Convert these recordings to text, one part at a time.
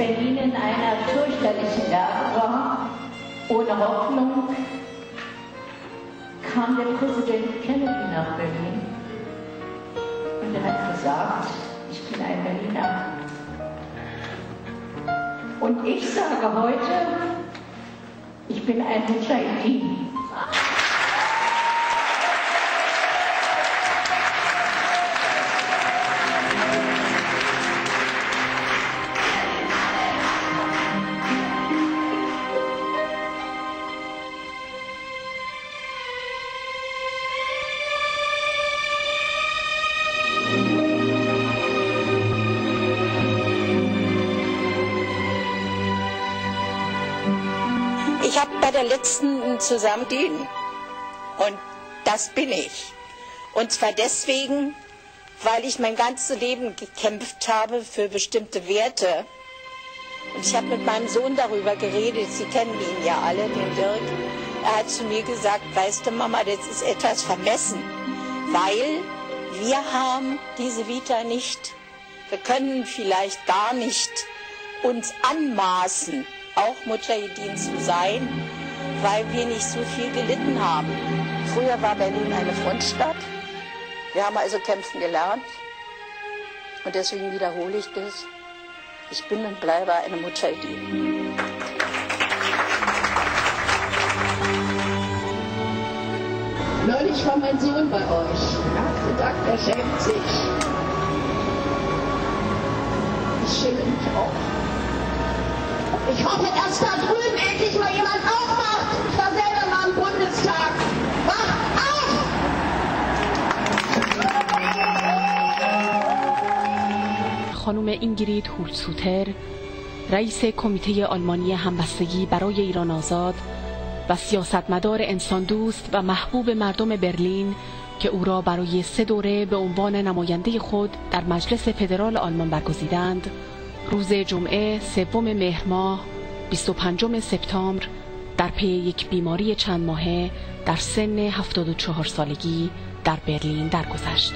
Berlin in einer fürchterlichen Lage war, ohne Hoffnung, kam der Präsident Kennedy nach Berlin und er hat gesagt, ich bin ein Berliner. Und ich sage heute, ich bin ein Mujahedin. Ich habe bei der letzten zusammenstehen und das bin ich. Und zwar deswegen, weil ich mein ganzes Leben gekämpft habe für bestimmte Werte. Und ich habe mit meinem Sohn darüber geredet, Sie kennen ihn ja alle, den Dirk. Er hat zu mir gesagt, weißt du Mama, das ist etwas vermessen, weil wir haben diese Vita nicht. Wir können vielleicht gar nicht uns anmaßen, auch Mujahedin zu sein, weil wir nicht so viel gelitten haben. Früher war Berlin eine Frontstadt. Wir haben also kämpfen gelernt. Und deswegen wiederhole ich das. Ich bin und bleibe eine Mujahedin. Neulich war mein Sohn bei euch. Er hat gedacht, er schämt sich. Ich schäme mich auch. Ich hoffe, dass da drüben endlich mal jemand aufmacht. Ich war selber mal im Bundestag. Wacht auf! خانم اینگرید هولسوتر، رئیس کمیته آلمانی همبستگی برای ایران آزاد و سیاستمدار انسان دوست و محبوب مردم برلین که او را برای 3 دوره به عنوان نماینده خود در مجلس فدرال آلمان برگزیدند، روز جمعه 3 مهر ماه 25 سپتامبر در پی یک بیماری چند ماهه در سن 74 سالگی در برلین درگذشت.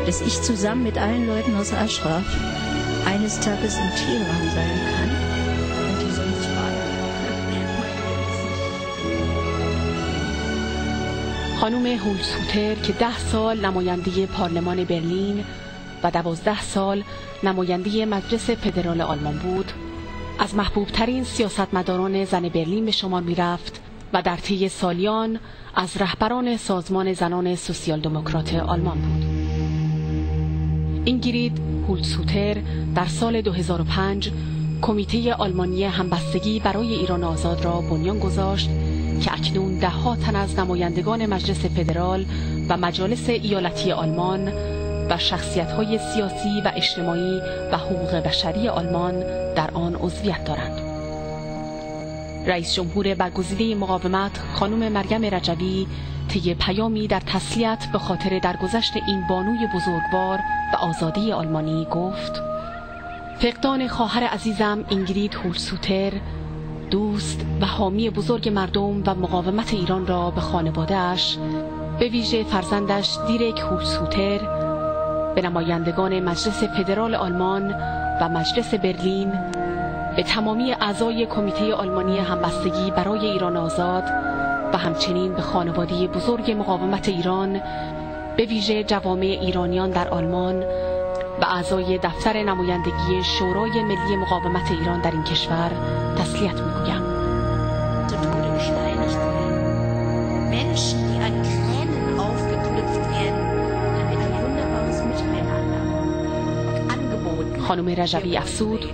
Dass ich zusammen mit allen Leuten aus Ashraf eines Tages in Teheran sein kann und die sonst خانم هولسوتر که 10 سال نماینده پارلمان برلین و 12 سال نماینده مجلس فدرال آلمان بود، از محبوبترین سیاستمداران زن برلین به شمار می رفت و در طی سالیان از رهبران سازمان زنان سوسیال دموکرات آلمان بود. اینگرید هولسوتر در سال 2005 کمیته آلمانی همبستگی برای ایران آزاد را بنیان گذاشت که اکنون 10 تن از نمایندگان مجلس فدرال و مجالس ایالتی آلمان و شخصیت‌های سیاسی و اجتماعی و حقوق بشری آلمان در آن عضویت دارند. رئیس جمهور برگزیده مقاومت خانم مریم رجبی طی پیامی در تسلیت به خاطر درگذشت این بانوی بزرگوار و آزادی آلمانی گفت: فقدان خواهر عزیزم اینگرید هولسوتر، دوست و حامی بزرگ مردم و مقاومت ایران را به خانواده‌اش، به ویژه فرزندش دیرک هولسوتر، به نمایندگان مجلس فدرال آلمان و مجلس برلین، به تمامی اعضای کمیته آلمانی همبستگی برای ایران آزاد و همچنین به خانواده بزرگ مقاومت ایران، به ویژه جوامع ایرانیان در آلمان و اعضای دفتر نمایندگی شورای ملی مقاومت ایران در این کشور تسلیت می‌گویم. Menschen, die an Kränen aufgeknüpft werden, damit ein wunderbares Miteinander angeboten. خانم رجبی افزود: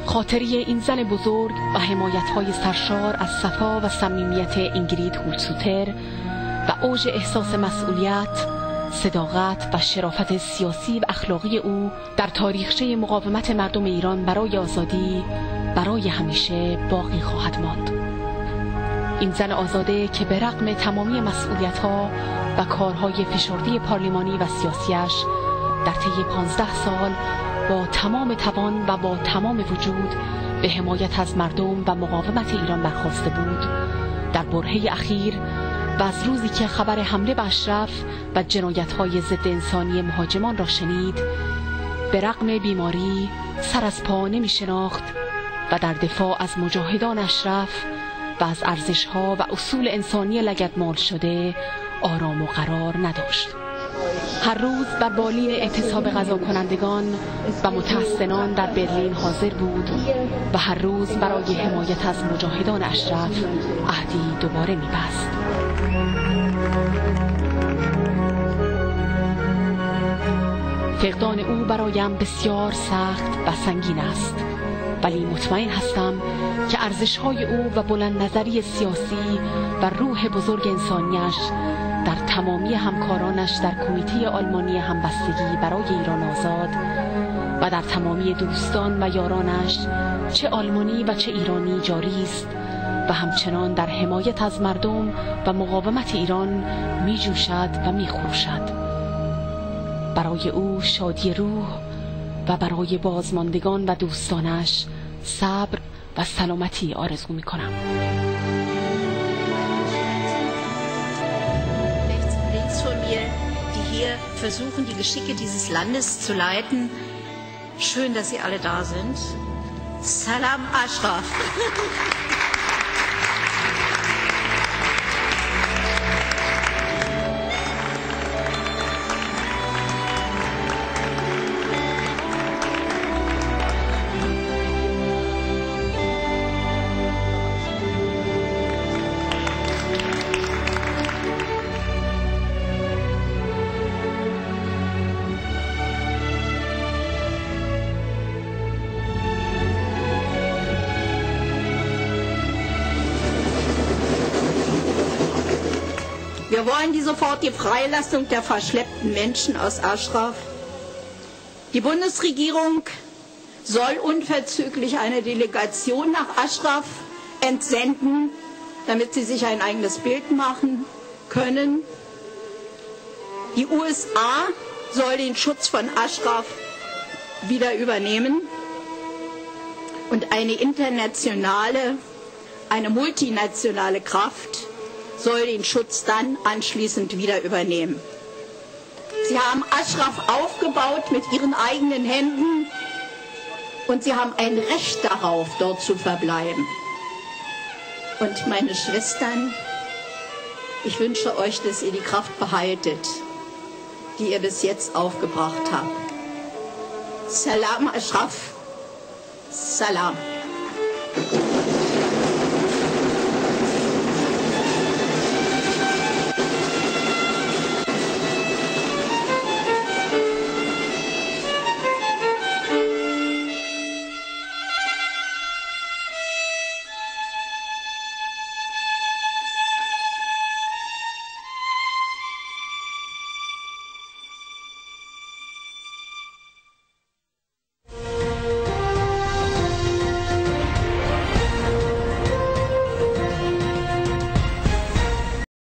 خاطره این زن بزرگ و حمایت‌های سرشار از صفا و صمیمیت اینگرید هولسوتر و اوج احساس مسئولیت، صداقت و شرافت سیاسی و اخلاقی او در تاریخچه مقاومت مردم ایران برای آزادی برای همیشه باقی خواهد ماند. این زن آزاده که به رغم تمامی مسئولیت‌ها و کارهای فشرده پارلمانی و سیاسیش در طی 15 سال با تمام توان و با تمام وجود به حمایت از مردم و مقاومت ایران برخاسته بود، در برهه اخیر و از روزی که خبر حمله به اشرف و جنایت‌های ضد انسانی مهاجمان را شنید، به رغم بیماری سر از پا نمی شناخت و در دفاع از مجاهدان اشرف و از ارزش‌ها و اصول انسانی لگدمال شده آرام و قرار نداشت. هر روز بر بالین اعتصاب غذا کنندگان و متحسنان در برلین حاضر بود و هر روز برای حمایت از مجاهدان اشرف عهدی دوباره می‌بست. فقدان او برایم بسیار سخت و سنگین است، ولی مطمئن هستم که ارزش‌های او و بلند نظری سیاسی و روح بزرگ انسانیش در تمامی همکارانش در کمیته آلمانی همبستگی برای ایران آزاد و در تمامی دوستان و یارانش چه آلمانی و چه ایرانی جاری است و همچنان در حمایت از مردم و مقاومت ایران می جوشد و می خروشد. برای او شادی روح و برای بازماندگان و دوستانش صبر و سلامتی آرزو می کنم. Von mir, die hier versuchen, die Geschicke dieses Landes zu leiten. Schön, dass Sie alle da sind. Salam Ashraf. Wir wollen die sofortige Freilassung der verschleppten Menschen aus Ashraf. Die Bundesregierung soll unverzüglich eine Delegation nach Ashraf entsenden, damit sie sich ein eigenes Bild machen können. Die USA soll den Schutz von Ashraf wieder übernehmen und eine multinationale Kraft soll den Schutz dann anschließend wieder übernehmen. Sie haben Ashraf aufgebaut mit ihren eigenen Händen und sie haben ein Recht darauf, dort zu verbleiben. Und meine Schwestern, ich wünsche euch, dass ihr die Kraft behaltet, die ihr bis jetzt aufgebracht habt. Salam Ashraf. Salam.